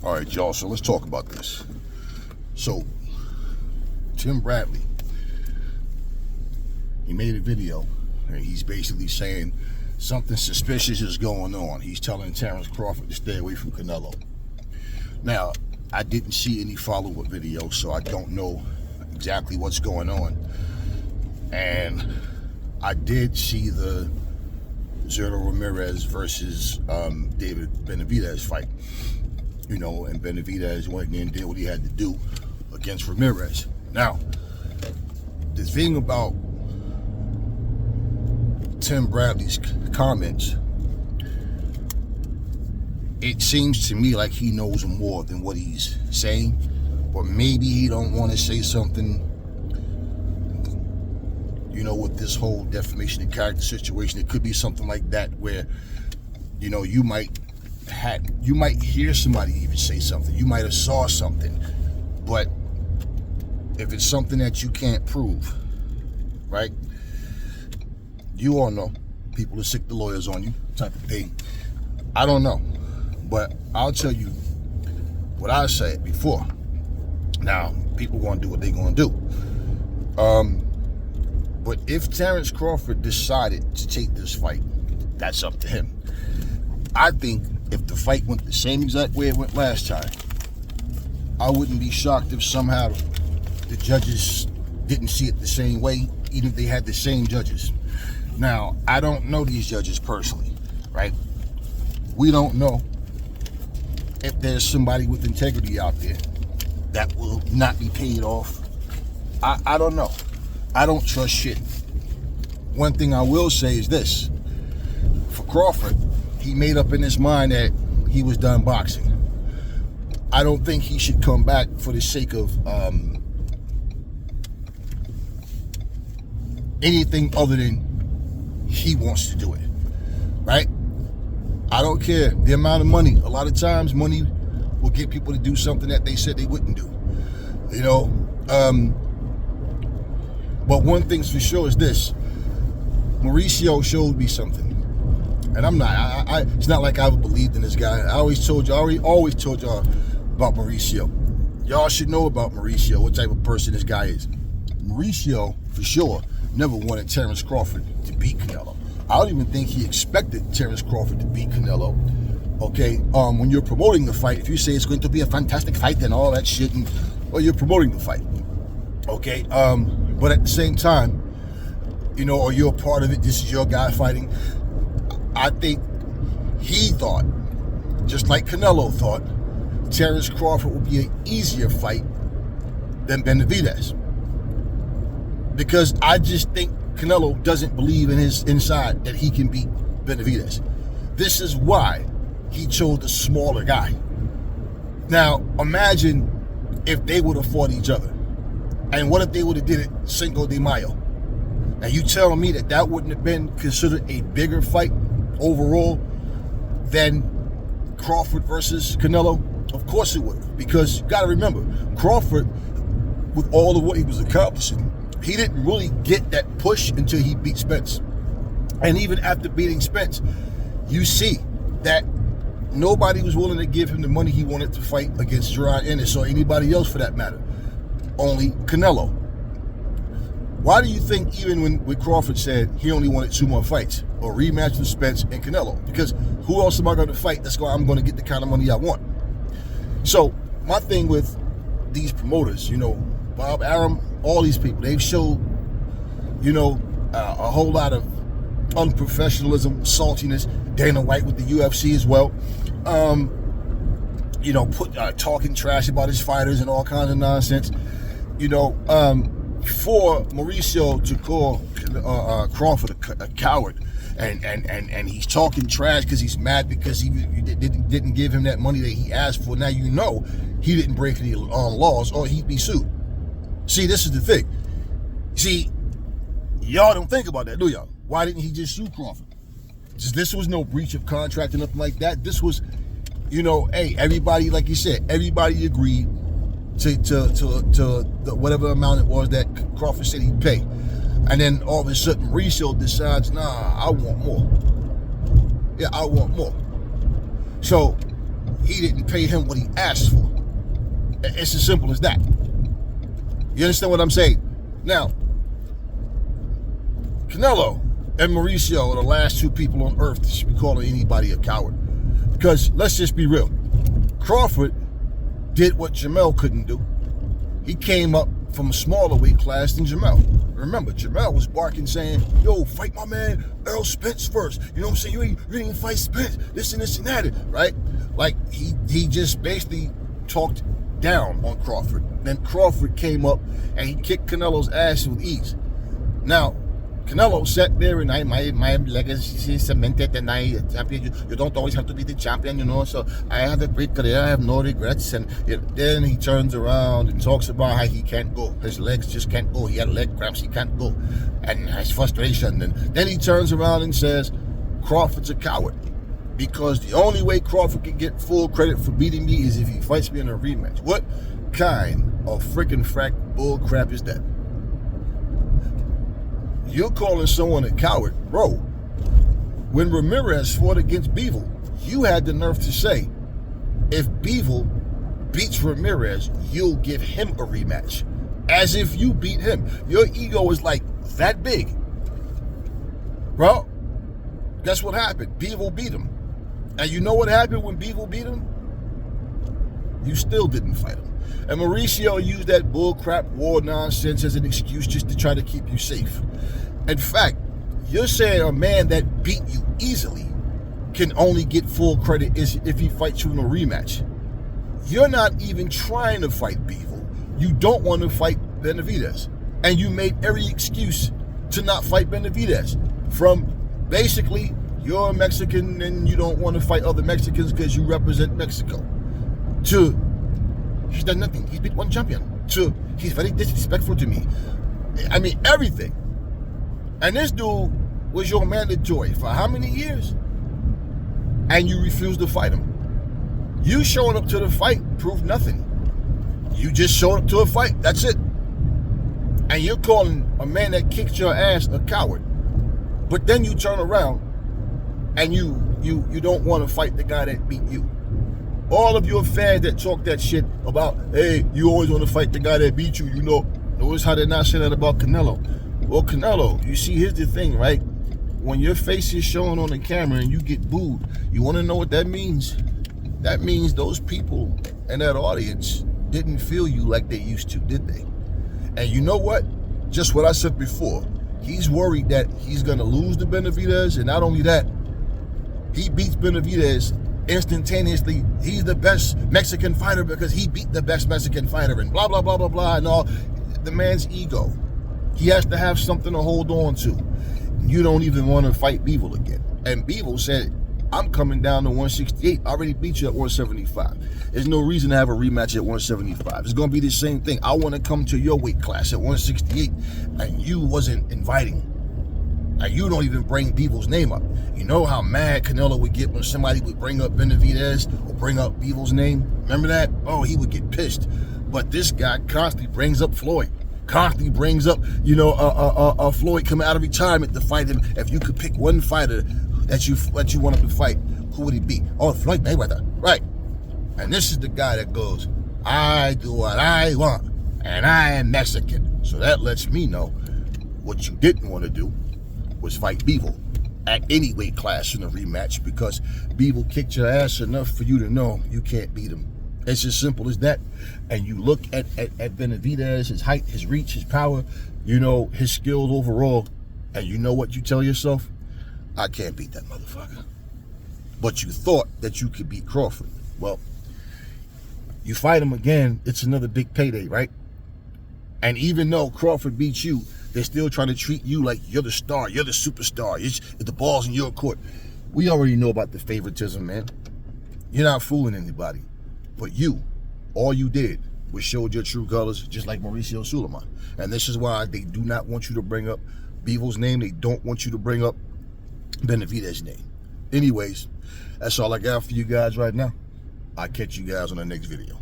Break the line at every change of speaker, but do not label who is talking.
All right, y'all, so let's talk about this. So, Tim Bradley, he made a video, and he's basically saying something suspicious is going on. He's telling Terrence Crawford to stay away from Canelo. Now, I didn't see any follow-up video, so I don't know exactly what's going on. And I did see the Zerto Ramirez versus David Benavidez fight. You know, and Benavidez went in and did what he had to do against Ramirez. Now, the thing about Tim Bradley's comments, it seems to me like he knows more than what he's saying, or maybe he don't want to say something, you know, with this whole defamation of character situation. It could be something like that where, you know, you might hear somebody even say something. You might have saw something, but if it's something that you can't prove, right? You all know people are sick the lawyers on you type of thing. I don't know, but I'll tell you what I said before. Now, people going to do what they're going to do. But if Terrence Crawford decided to take this fight, that's up to him. I think if the fight went the same exact way it went last time, I wouldn't be shocked if somehow the judges didn't see it the same way, even if they had the same judges. Now, I don't know these judges personally, right? We don't know if there's somebody with integrity out there that will not be paid off. I don't know. I don't trust shit. One thing I will say is this. For Crawford, he made up in his mind that he was done boxing. I don't think he should come back for the sake of anything other than he wants to do it, right? I don't care the amount of money. A lot of times money will get people to do something that they said they wouldn't do, you know? But one thing's for sure is this. Mauricio showed me something. And I'm not, it's not like I ever believed in this guy. I always told y'all about Mauricio. Y'all should know about Mauricio, what type of person this guy is. Mauricio, for sure, never wanted Terrence Crawford to beat Canelo. I don't even think he expected Terrence Crawford to beat Canelo. Okay, when you're promoting the fight, if you say it's going to be a fantastic fight and all that shit, well, you're promoting the fight. Okay, but at the same time, you know, or you're a part of it, this is your guy fighting. I think he thought, just like Canelo thought, Terrence Crawford would be an easier fight than Benavidez. Because I just think Canelo doesn't believe in his inside that he can beat Benavidez. This is why he chose the smaller guy. Now, imagine if they would have fought each other. And what if they would have did it Cinco de Mayo? Now, you telling me that that wouldn't have been considered a bigger fight overall than Crawford versus Canelo? Of course it would have, because you got to remember, Crawford, with all of what he was accomplishing, he didn't really get that push until he beat Spence. And even after beating Spence, you see that nobody was willing to give him the money he wanted to fight against Gerard Ennis or anybody else for that matter. Only Canelo. Why do you think even when Crawford said he only wanted 2 more fights, or rematch with Spence and Canelo? Because who else am I going to fight that's going, I'm going to get the kind of money I want? So my thing with these promoters, you know, Bob Arum, all these people, they've showed, you know, a whole lot of unprofessionalism, saltiness. Dana White with the UFC as well. You know, talking trash about his fighters and all kinds of nonsense. You know, for Mauricio to call Crawford a coward, and he's talking trash because he's mad because he didn't give him that money that he asked for. Now you know he didn't break any laws or he'd be sued. See, this is the thing. See, y'all don't think about that, do y'all? Why didn't he just sue Crawford? This was no breach of contract or nothing like that. This was, you know, hey, everybody, like you said, everybody agreed to the whatever amount it was that Crawford said he'd pay. And then all of a sudden, Mauricio decides, nah, I want more. Yeah, I want more. So he didn't pay him what he asked for. It's as simple as that. You understand what I'm saying? Now, Canelo and Mauricio are the last two people on earth that should be calling anybody a coward. Because let's just be real. Crawford did what Jamel couldn't do. He came up from a smaller weight class than Jamel. Remember, Jamel was barking saying, yo, fight my man Earl Spence first. You know what I'm saying? You ain't fight Spence, this and that, right? Like, he just basically talked down on Crawford. Then Crawford came up and he kicked Canelo's ass with ease. Now, Canelo sat there and my legacy is cemented and champion. You don't always have to be the champion, you know. So I have a great career, I have no regrets. And then he turns around and talks about how he can't go. His legs just can't go. He had leg cramps, he can't go. And has frustration. And then he turns around and says, Crawford's a coward. Because the only way Crawford can get full credit for beating me is if he fights me in a rematch. What kind of freaking frack bull crap is that? You're calling someone a coward. Bro, when Ramirez fought against Bivol, you had the nerve to say, if Bivol beats Ramirez, you'll give him a rematch. As if you beat him. Your ego is like that big. Bro, guess what happened? Bivol beat him. And you know what happened when Bivol beat him? You still didn't fight him. And Mauricio used that bullcrap war nonsense as an excuse just to try to keep you safe. In fact, you're saying a man that beat you easily can only get full credit if he fights you in a rematch. You're not even trying to fight Bivol. You don't want to fight Benavidez. And you made every excuse to not fight Benavidez. From basically, you're a Mexican and you don't want to fight other Mexicans because you represent Mexico. To, he's done nothing. He's beat one champion. To, he's very disrespectful to me. I mean, everything. And this dude was your mandatory for how many years? And you refused to fight him. You showing up to the fight proved nothing. You just showed up to a fight. That's it. And you're calling a man that kicked your ass a coward. But then you turn around and you don't want to fight the guy that beat you. All of your fans that talk that shit about, hey, you always want to fight the guy that beat you, you know. Notice how they not say that about Canelo. Well, Canelo, you see, here's the thing, right? When your face is shown on the camera and you get booed, you want to know what that means? That means those people in that audience didn't feel you like they used to, did they? And you know what? Just what I said before. He's worried that he's going to lose to Benavidez, and not only that, he beats Benavidez instantaneously. He's the best Mexican fighter because he beat the best Mexican fighter, and blah, blah, blah, blah, blah, and all. The man's ego. He has to have something to hold on to. You don't even want to fight Bivol again. And Bivol said, I'm coming down to 168. I already beat you at 175. There's no reason to have a rematch at 175. It's going to be the same thing. I want to come to your weight class at 168, and you wasn't inviting. And you don't even bring Bivol's name up. You know how mad Canelo would get when somebody would bring up Benavidez or bring up Bivol's name? Remember that? Oh, he would get pissed. But this guy constantly brings up Floyd. Constantly brings up, you know, Floyd coming out of retirement to fight him. If you could pick one fighter that you wanted to fight, who would it be? Oh, Floyd Mayweather. Right. And this is the guy that goes, I do what I want, and I am Mexican. So that lets me know what you didn't want to do was fight Bivol at any weight class in a rematch, because Bivol kicked your ass enough for you to know you can't beat him. It's as simple as that. And you look at Benavidez, his height, his reach, his power, you know, his skills overall, and you know what you tell yourself? I can't beat that motherfucker. But you thought that you could beat Crawford. Well, you fight him again, it's another big payday, right? And even though Crawford beats you, they're still trying to treat you like you're the star, you're the superstar, the ball's in your court. We already know about the favoritism, man. You're not fooling anybody. But you, all you did was showed your true colors, just like Mauricio Suleiman. And this is why they do not want you to bring up Bivol's name. They don't want you to bring up Benavidez's name. Anyways, that's all I got for you guys right now. I'll catch you guys on the next video.